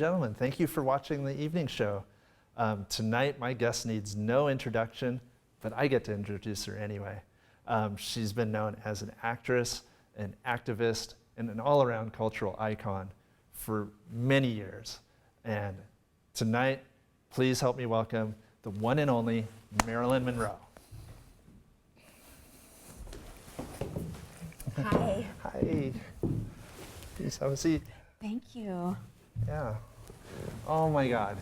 gentlemen, thank you for watching the evening show. Tonight, my guest needs no introduction, but I get to introduce her anyway. She's been known as an actress, an activist, and an all-around cultural icon for many years. And tonight, please help me welcome the one and only Marilyn Monroe. Hi. Hi. Please have a seat. Thank you. Yeah. Oh my God.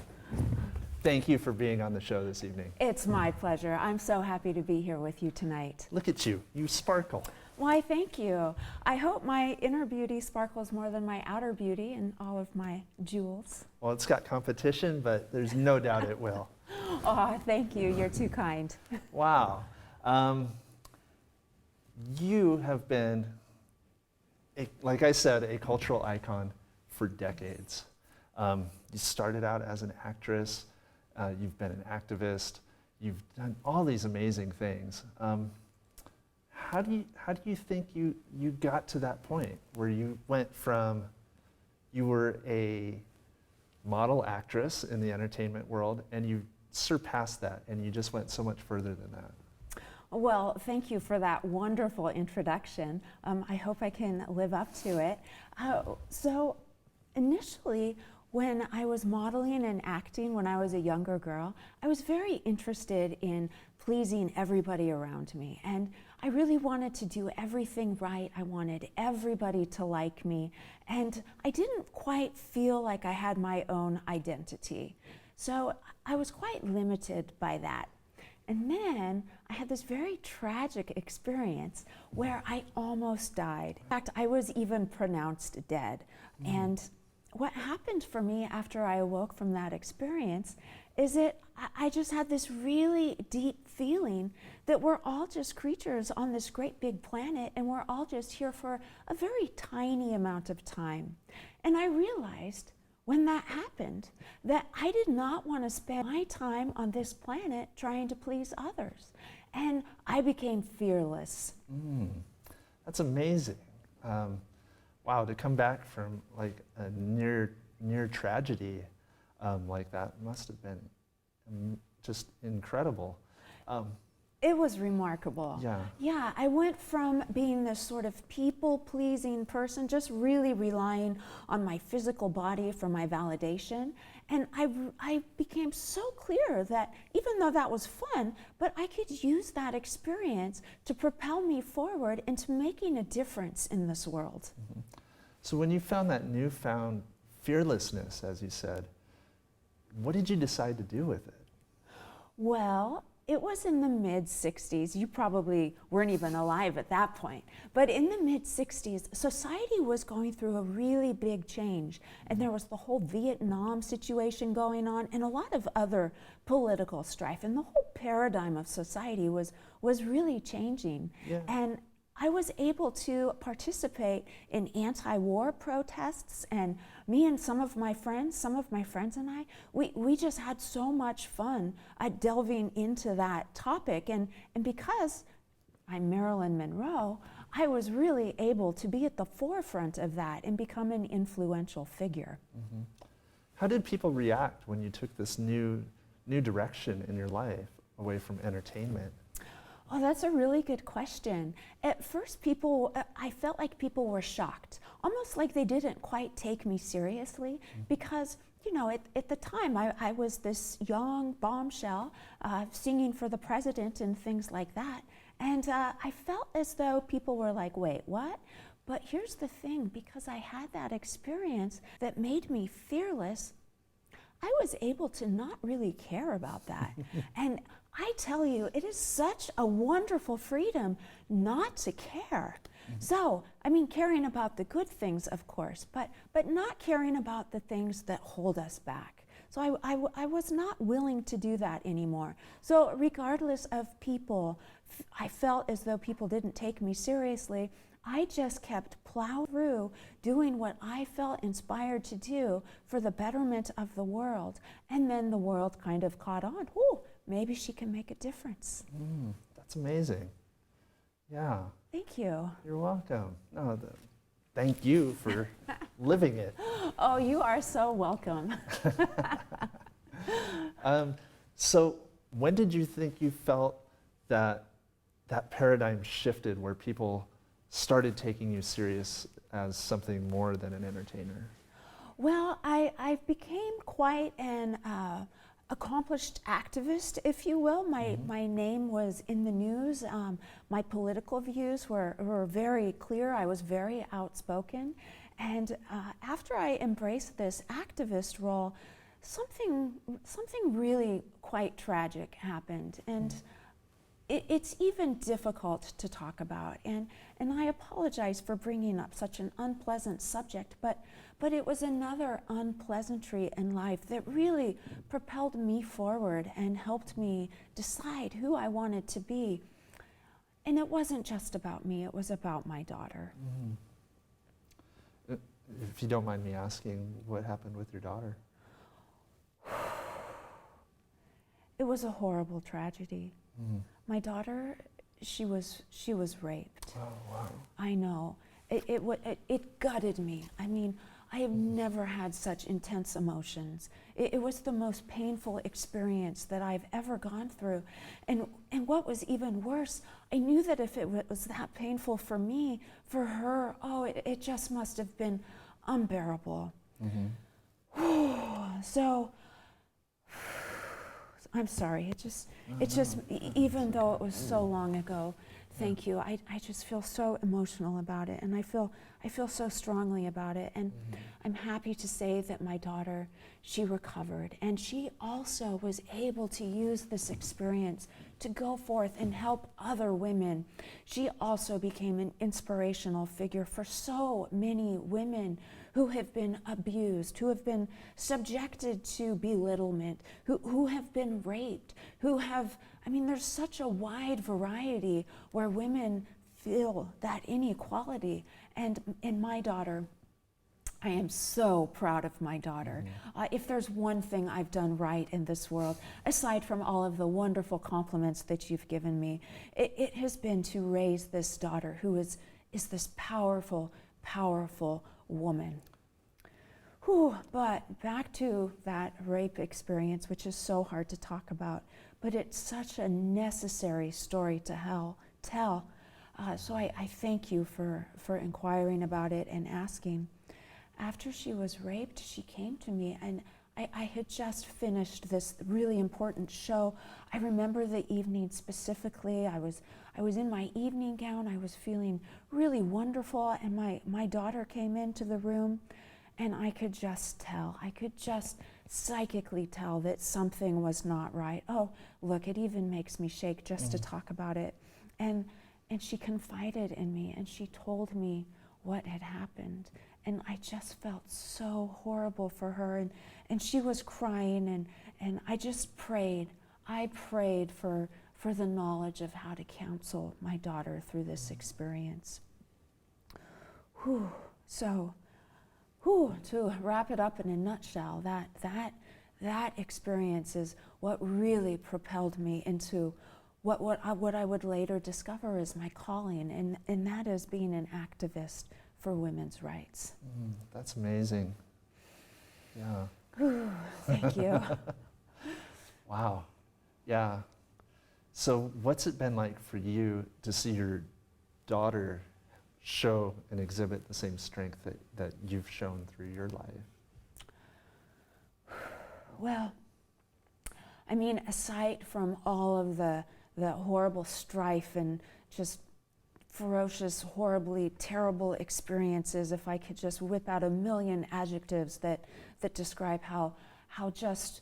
Thank you for being on the show this evening. It's my pleasure. I'm so happy to be here with you tonight. Look at you. You sparkle. Why, thank you. I hope my inner beauty sparkles more than my outer beauty and all of my jewels. Well, it's got competition, but there's no doubt it will. Oh, thank you. You're too kind. Wow. You have been, like I said, a cultural icon for decades. You started out as an actress. You've been an activist. You've done all these amazing things. How do you think you got to that point where you went from, you were a model actress in the entertainment world and you surpassed that and you just went so much further than that? Well, thank you for that wonderful introduction. I hope I can live up to it. So initially, when I was modeling and acting when I was a younger girl, I was very interested in pleasing everybody around me. And I really wanted to do everything right. I wanted everybody to like me. And I didn't quite feel like I had my own identity. So I was quite limited by that. And then I had this very tragic experience where I almost died. In fact, I was even pronounced dead. And what happened for me after I awoke from that experience is that I just had this really deep feeling that we're all just creatures on this great big planet and we're all just here for a very tiny amount of time. And I realized when that happened that I did not want to spend my time on this planet trying to please others. And I became fearless. That's amazing. Wow, to come back from like a near tragedy like that must have been just incredible. It was remarkable. Yeah, I went from being this sort of people-pleasing person, just really relying on my physical body for my validation. And I became so clear that even though that was fun, but I could use that experience to propel me forward into making a difference in this world. So when you found that newfound fearlessness, as you said, what did you decide to do with it? Well, it was in the mid-60s. You probably weren't even alive at that point. But in the mid-60s, society was going through a really big change. And there was the whole Vietnam situation going on and a lot of other political strife. And the whole paradigm of society was really changing. And I was able to participate in anti-war protests, and me and some of my friends and I, we just had so much fun delving into that topic. And because I'm Marilyn Monroe, I was really able to be at the forefront of that and become an influential figure. How did people react when you took this new direction in your life away from entertainment? Oh, that's a really good question. At first, I felt like people were shocked, almost like they didn't quite take me seriously, because, you know, at the time, I was this young bombshell singing for the president and things like that. And I felt as though people were like, wait, what? But here's the thing, because I had that experience that made me fearless, I was able to not really care about that. And I tell you, it is such a wonderful freedom not to care. So, I mean, caring about the good things, of course, but not caring about the things that hold us back. So I was not willing to do that anymore. So regardless of people, I felt as though people didn't take me seriously. I just kept plowing through, doing what I felt inspired to do for the betterment of the world. And then the world kind of caught on. Ooh, maybe she can make a difference. That's amazing. Yeah. Thank you. You're welcome. No, thank you for living it. Oh, you are so welcome. So when did you think you felt that that paradigm shifted where people started taking you serious as something more than an entertainer? Well, I became quite an accomplished activist, if you will. My name was in the news. My political views were very clear. I was very outspoken. And after I embraced this activist role, something really quite tragic happened. And it's even difficult to talk about, and I apologize for bringing up such an unpleasant subject, but it was another unpleasantry in life that really propelled me forward and helped me decide who I wanted to be. And it wasn't just about me, it was about my daughter. If you don't mind me asking, what happened with your daughter? It was a horrible tragedy. My daughter, she was raped. Oh, wow. I know. It gutted me. I mean, I have never had such intense emotions. It was the most painful experience that I've ever gone through. And what was even worse, I knew that if it was that painful for me, for her, oh, it just must have been unbearable. So, I'm sorry, even though it was so long ago, thank you. I just feel so emotional about it, and I feel so strongly about it. And I'm happy to say that my daughter, she recovered, and she also was able to use this experience to go forth and help other women. She also became an inspirational figure for so many women who have been abused, who have been subjected to belittlement, who have been raped, there's such a wide variety where women feel that inequality. And in my daughter, I am so proud of my daughter. If there's one thing I've done right in this world, aside from all of the wonderful compliments that you've given me, it has been to raise this daughter who is this powerful, powerful woman. But back to that rape experience, which is so hard to talk about, but it's such a necessary story to tell. So I thank you for inquiring about it and asking. After she was raped, she came to me, and I had just finished this really important show. I remember the evening specifically. I was in my evening gown. I was feeling really wonderful, and my daughter came into the room, and I could just tell. I could just psychically tell that something was not right. Oh, look, it even makes me shake just to talk about it. And she confided in me, and she told me what had happened. And I just felt so horrible for her. And she was crying, and I just prayed. I prayed for the knowledge of how to counsel my daughter through this experience. To wrap it up in a nutshell, that experience is what really propelled me into what I would later discover is my calling, and that is being an activist for women's rights. That's amazing. Yeah. Thank you. Wow. Yeah. So what's it been like for you to see your daughter show and exhibit the same strength that you've shown through your life? Well, I mean, aside from all of the horrible strife and just ferocious, horribly terrible experiences, if I could just whip out a million adjectives that describe how just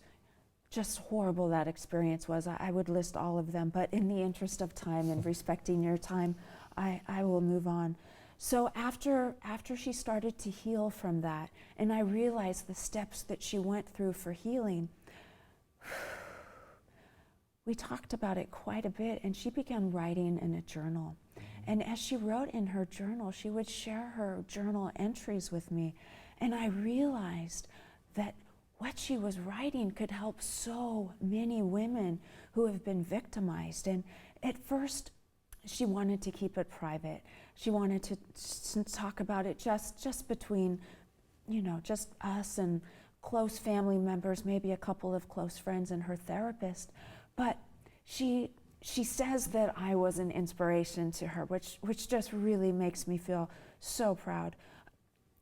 horrible that experience was, I would list all of them. But in the interest of time and respecting your time, I will move on. So after she started to heal from that, and I realized the steps that she went through for healing, we talked about it quite a bit, and she began writing in a journal. And as she wrote in her journal, she would share her journal entries with me. And I realized that what she was writing could help so many women who have been victimized. And at first, she wanted to keep it private. She wanted to talk about it just between, just us and close family members, maybe a couple of close friends and her therapist. But she says that I was an inspiration to her, which just really makes me feel so proud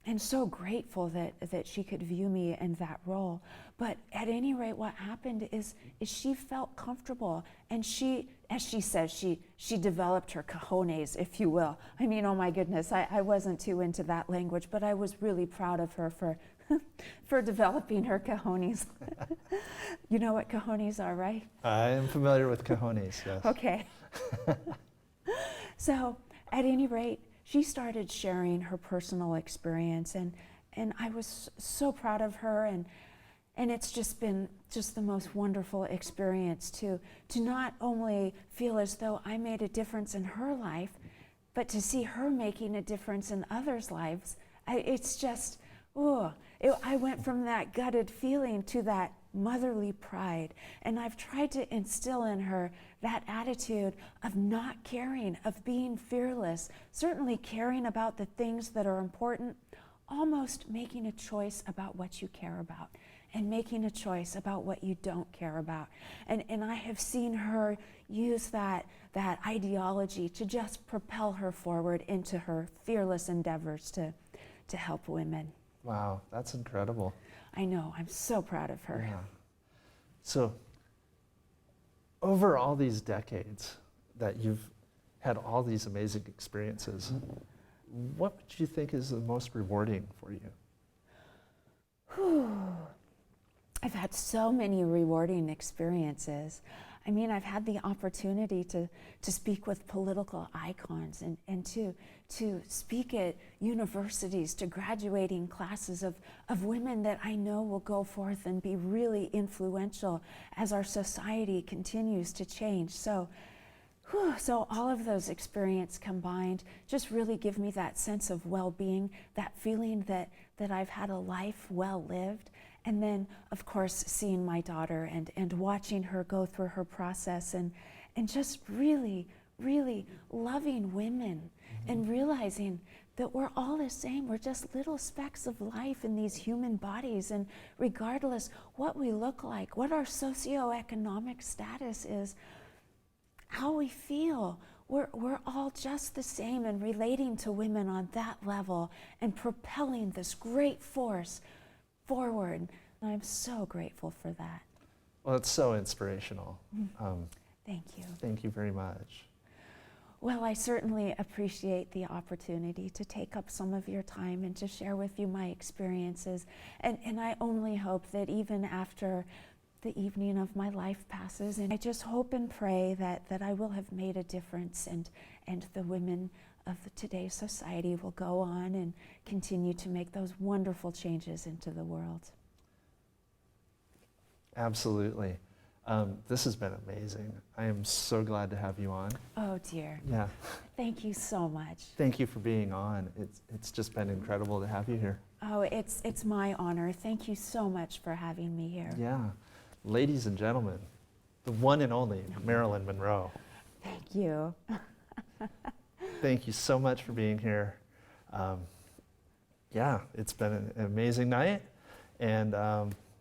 and so grateful that she could view me in that role. But at any rate, what happened is she felt comfortable, and she, as she says, she developed her cojones, if you will. I mean, oh my goodness, I wasn't too into that language, but I was really proud of her for developing her cojones. You know what cojones are, right? I am familiar with cojones, yes. Okay. So, at any rate, she started sharing her personal experience, and I was so proud of her, and it's just been the most wonderful experience to not only feel as though I made a difference in her life, but to see her making a difference in others' lives. It's just, I went from that gutted feeling to that motherly pride. And I've tried to instill in her that attitude of not caring, of being fearless, certainly caring about the things that are important, almost making a choice about what you care about and making a choice about what you don't care about. And I have seen her use that ideology to just propel her forward into her fearless endeavors to help women. Wow, that's incredible. I know, I'm so proud of her. Yeah. So, over all these decades that you've had all these amazing experiences, what would you think is the most rewarding for you? I've had so many rewarding experiences. I mean, I've had the opportunity to speak with political icons and to speak at universities to graduating classes of women that I know will go forth and be really influential as our society continues to change. So all of those experiences combined just really give me that sense of well-being, that feeling that I've had a life well lived. And then, of course, seeing my daughter and watching her go through her process and just really, really loving women and realizing that we're all the same. We're just little specks of life in these human bodies. And regardless what we look like, what our socioeconomic status is, how we feel, we're all just the same, and relating to women on that level and propelling this great force forward. I'm so grateful for that. Well, it's so inspirational. Thank you. Thank you very much. Well, I certainly appreciate the opportunity to take up some of your time and to share with you my experiences. And I only hope that even after the evening of my life passes, and I just hope and pray that I will have made a difference, and the women of today's society will go on and continue to make those wonderful changes into the world. Absolutely. This has been amazing. I am so glad to have you on. Oh dear. Yeah. Thank you so much. Thank you for being on. It's just been incredible to have you here. Oh, it's my honor. Thank you so much for having me here. Yeah. Ladies and gentlemen, the one and only Marilyn Monroe. Thank you. Thank you so much for being here. Yeah, it's been an amazing night, and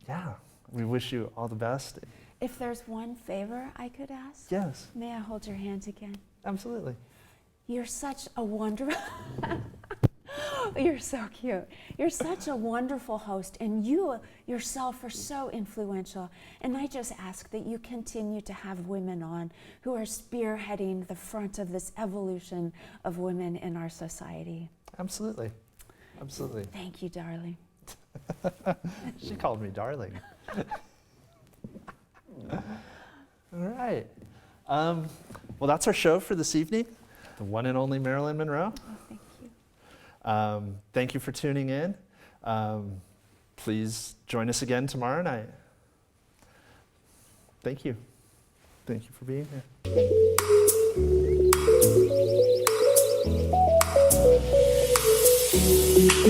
yeah, we wish you all the best. If there's one favor I could ask? Yes. May I hold your hands again? Absolutely. You're such a wonderful... You're so cute. You're such a wonderful host, and you yourself are so influential. And I just ask that you continue to have women on who are spearheading the front of this evolution of women in our society. Absolutely. Absolutely. Thank you, darling. She called me darling. All right. Well, that's our show for this evening. The one and only Marilyn Monroe. Oh, thank you. Thank you for tuning in. Please join us again tomorrow night. Thank you. Thank you for being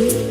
here.